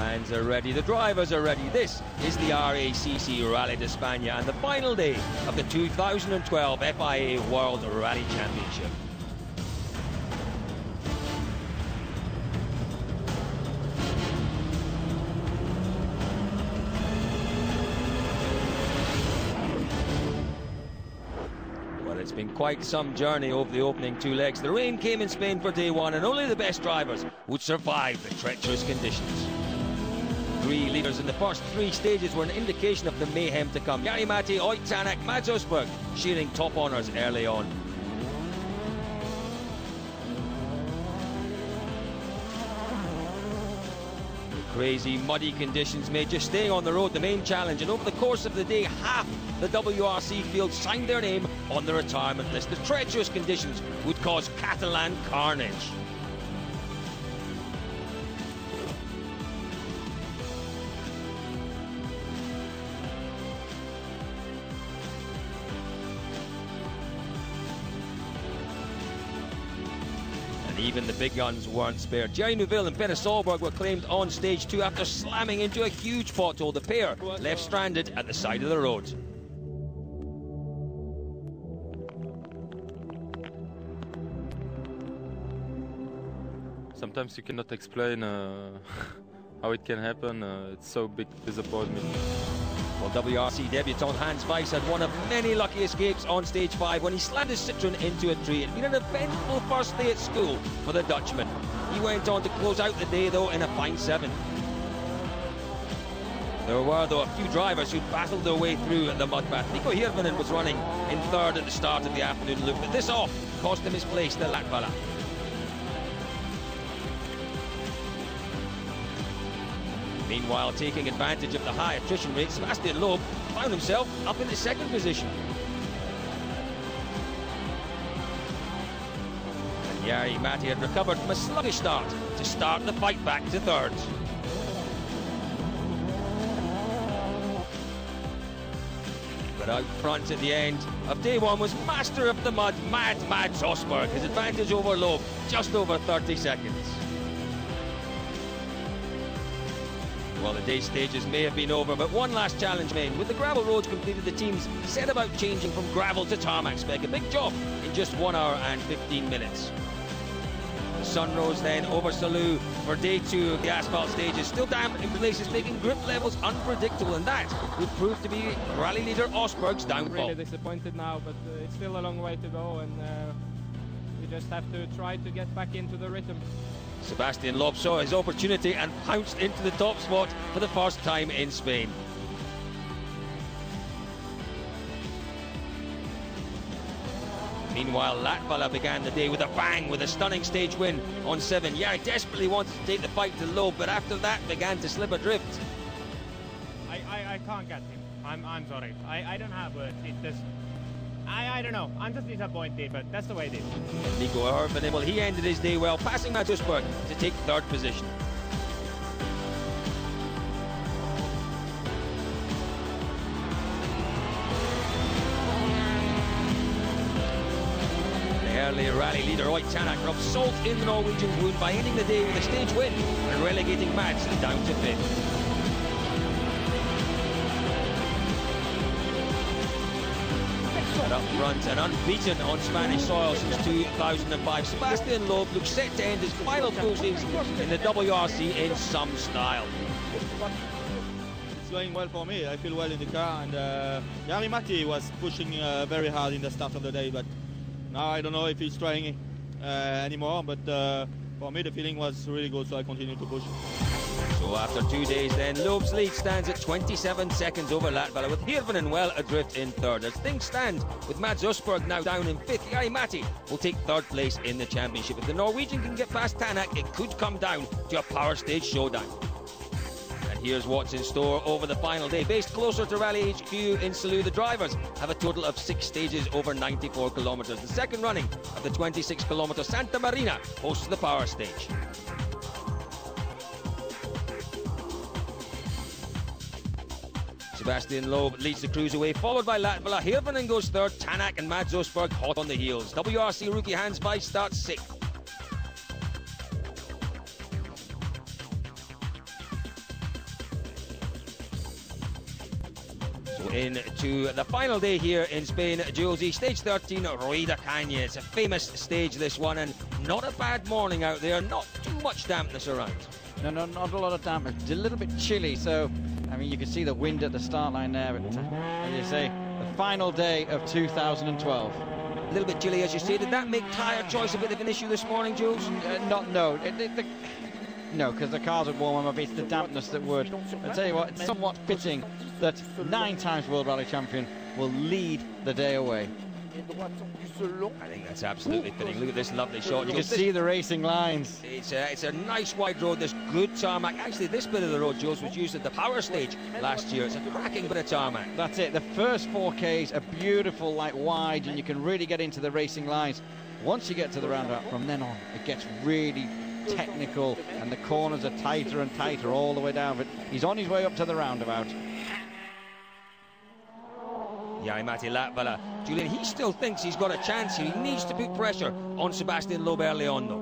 Fans are ready, the drivers are ready. This is the RACC Rally d'Espana and the final day of the 2012 FIA World Rally Championship. It's been quite some journey over the opening two legs. The rain came in Spain for day one, and only the best drivers would survive the treacherous conditions. 3 leaders in the first 3 stages were an indication of the mayhem to come. Jari Matti, Ott Tänak, Mads Östberg sharing top honours early on. Crazy, muddy conditions made just staying on the road the main challenge, and over the course of the day, half the WRC field signed their name on the retirement list. The treacherous conditions would cause Catalan carnage. Even the big guns weren't spared. Jerry Neuville and Peter Solberg were claimed on stage 2 after slamming into a huge pothole. The pair left stranded at the side of the road. Sometimes you cannot explain how it can happen. It's so big disappointment. Well, WRC debutant Hans Weiss had one of many lucky escapes on stage 5 when he slammed his Citroen into a tree. It had been an eventful first day at school for the Dutchman. He went on to close out the day, though, in a fine 7th. There were, though, a few drivers who battled their way through the mudbath. Nico Hirvonen was running in 3rd at the start of the afternoon loop, but this off cost him his place, the Latvala. Meanwhile, taking advantage of the high attrition rate, Sebastian Loeb found himself up in the 2nd position. And Jari Matti had recovered from a sluggish start to start the fight back to 3rd. But out front at the end of day 1 was master of the mud, Mads Östberg. His advantage over Loeb, just over 30 seconds. Well, the day stages may have been over, but one last challenge remained. With the gravel roads completed, the teams set about changing from gravel to tarmac spec. A big job in just 1 hour and 15 minutes. The sun rose then over Salou for day 2 of the asphalt stages. Still damp in places, making grip levels unpredictable, and that would prove to be rally leader Östberg's downfall. Really disappointed now, but it's still a long way to go, and we just have to try to get back into the rhythm. Sebastian Loeb saw his opportunity and pounced into the top spot for the first time in Spain. Meanwhile, Latvala began the day with a bang with a stunning stage win on 7. Jari desperately wanted to take the fight to Loeb, but after that began to slip adrift. I can't get him. I'm sorry. I don't have words. It's just... I don't know, I'm just disappointed, but that's the way it is. Nico Hirvonen, well, he ended his day well, passing Mads Östberg to take 3rd position. The early rally leader Ott Tänak rubbed salt in the Norwegian's wound by ending the day with a stage win and relegating Mads down to 5th. Up front and unbeaten on Spanish soil since 2005, Sebastian Loeb looks set to end his final full season in the WRC in some style. It's going well for me. I feel well in the car, and Jari Matti was pushing very hard in the start of the day, but now I don't know if he's trying anymore, but for me the feeling was really good, so I continue to push. So after 2 days then, Loeb's lead stands at 27 seconds over Latvala, with Hirvonen well adrift in 3rd. As things stand, with Mads Östberg now down in 5th, Jari Matti will take 3rd place in the championship. If the Norwegian can get past Tänak, it could come down to a power stage showdown. And here's what's in store over the final day. Based closer to Rally HQ in Salou, the drivers have a total of 6 stages over 94 kilometres. The second running of the 26-kilometre Santa Marina hosts the power stage. Sebastian Loeb leads the cruiserway, followed by Latvala. Hirvonen goes 3rd, Tänak and Mads Östberg hot on the heels. WRC rookie Hans Weiss starts 6th. So into the final day here in Spain, Julesy. Stage 13, Rueda Caña. It's a famous stage, this one, and not a bad morning out there. Not too much dampness around. No, not a lot of dampness. It's a little bit chilly, so, I mean, you can see the wind at the start line there, but as you say, the final day of 2012. A little bit chilly, as you say. Did that make tyre choice a bit of an issue this morning, Jules? No, because the cars would warm up. It's the dampness that would. I tell you what, it's somewhat fitting that 9 times World Rally Champion will lead the day away. I think that's absolutely fitting. Look at this lovely shot. You can see the racing lines. It's a nice wide road. There's good tarmac. Actually, this bit of the road, Jules, was used at the power stage last year. It's a cracking bit of tarmac. That's it. The first 4Ks are beautiful, like wide, and you can really get into the racing lines. Once you get to the roundabout, from then on, it gets really technical, and the corners are tighter and tighter all the way down. But he's on his way up to the roundabout. Jari-Matti Latvala. Julian, he still thinks he's got a chance here. He needs to put pressure on Sebastian Loeb early on, though.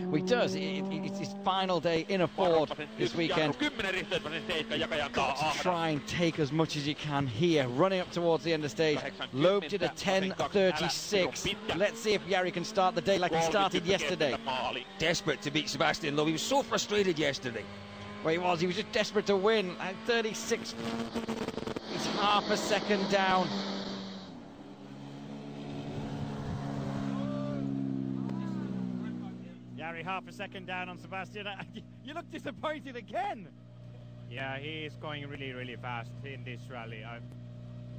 Well, he does. It's his final day in a Ford this weekend. Got to try and take as much as he can here, running up towards the end of the stage. Loeb did a 10.36. Let's see if Jari can start the day like he started yesterday. Desperate to beat Sebastian Loeb. He was so frustrated yesterday. Well, he was just desperate to win. 36. He's half a second down. Jari half a second down on Sebastian. You look disappointed again. Yeah, he is going really, really fast in this rally.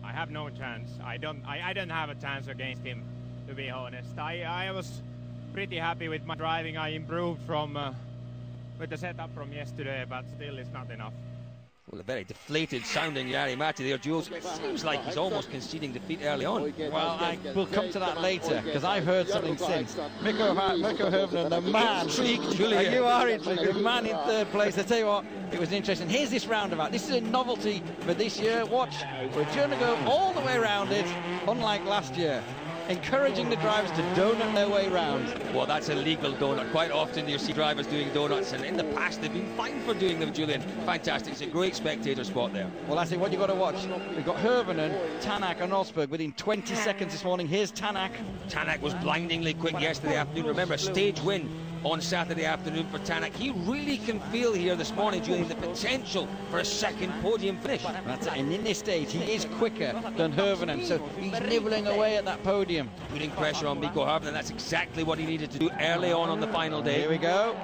I have no chance. I don't have a chance against him, to be honest. I was pretty happy with my driving. I improved from with the setup from yesterday, but still it's not enough. Well, a very deflated sounding Jari-Matti there, Jules. It seems like he's almost conceding defeat early on. Well, we'll come to that later, because I've heard something since. Mikko Hirvonen, the man. Julian. You are intrigued. The man in third place. I tell you what, it was interesting. Here's this roundabout. This is a novelty for this year. Watch. We're going to go all the way around it, unlike last year. Encouraging the drivers to donut their way round. Well, that's a legal donut. Quite often you see drivers doing donuts, and in the past they've been fined for doing them, Julian. Fantastic. It's a great spectator spot there. Well, I think what you've got to watch, we've got Hirvonen, Tanak and Rosberg within 20 seconds this morning. Here's Tanak. Tanak was blindingly quick yesterday afternoon. Remember, a stage win on Saturday afternoon for Tanak. He really can feel here this morning, Julian, the potential for a second podium finish. That's it. And in this stage, he is quicker than Hirvonen, so he's nibbling away at that podium. Putting pressure on Mikko Hirvonen. That's exactly what he needed to do early on the final day. Here we go.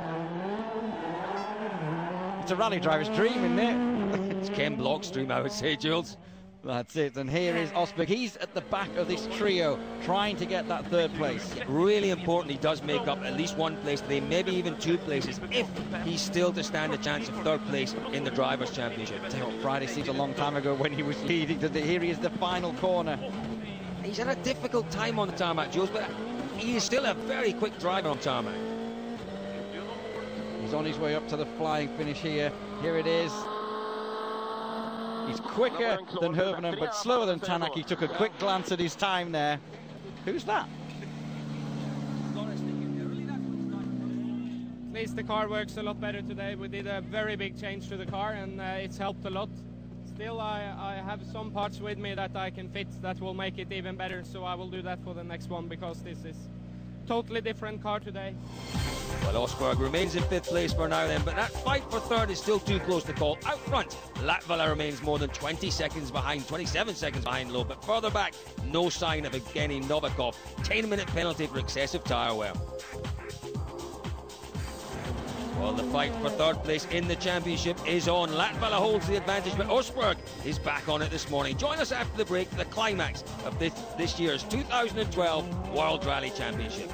It's a rally driver's dream, isn't it? It's Ken Block's dream, I would say, Jules. That's it, and here is Rosberg. He's at the back of this trio, trying to get that third place. Really important he does make up at least one place today, maybe even 2 places, if he's still to stand a chance of third place in the Drivers' Championship. Friday seems a long time ago when he was leading. Here he is, the final corner. He's had a difficult time on the tarmac, Jules, but he is still a very quick driver on tarmac. He's on his way up to the flying finish here. Here it is. He's quicker than Hirvonen, but slower than Tanak. He took a quick glance at his time there. Who's that? At least the car works a lot better today. We did a very big change to the car, and it's helped a lot. Still, I have some parts with me that I can fit that will make it even better, so I will do that for the next one, because this is totally different car today. Well, Rosberg remains in 5th place for now then, but that fight for 3rd is still too close to call. Out front, Latvala remains more than 20 seconds behind, 27 seconds behind Loeb, but further back, no sign of Evgeny Novikov. 10-minute penalty for excessive tyre wear. Well, the fight for 3rd place in the championship is on. Latvala holds the advantage, but Rosberg is back on it this morning. Join us after the break for the climax of this year's 2012 World Rally Championship.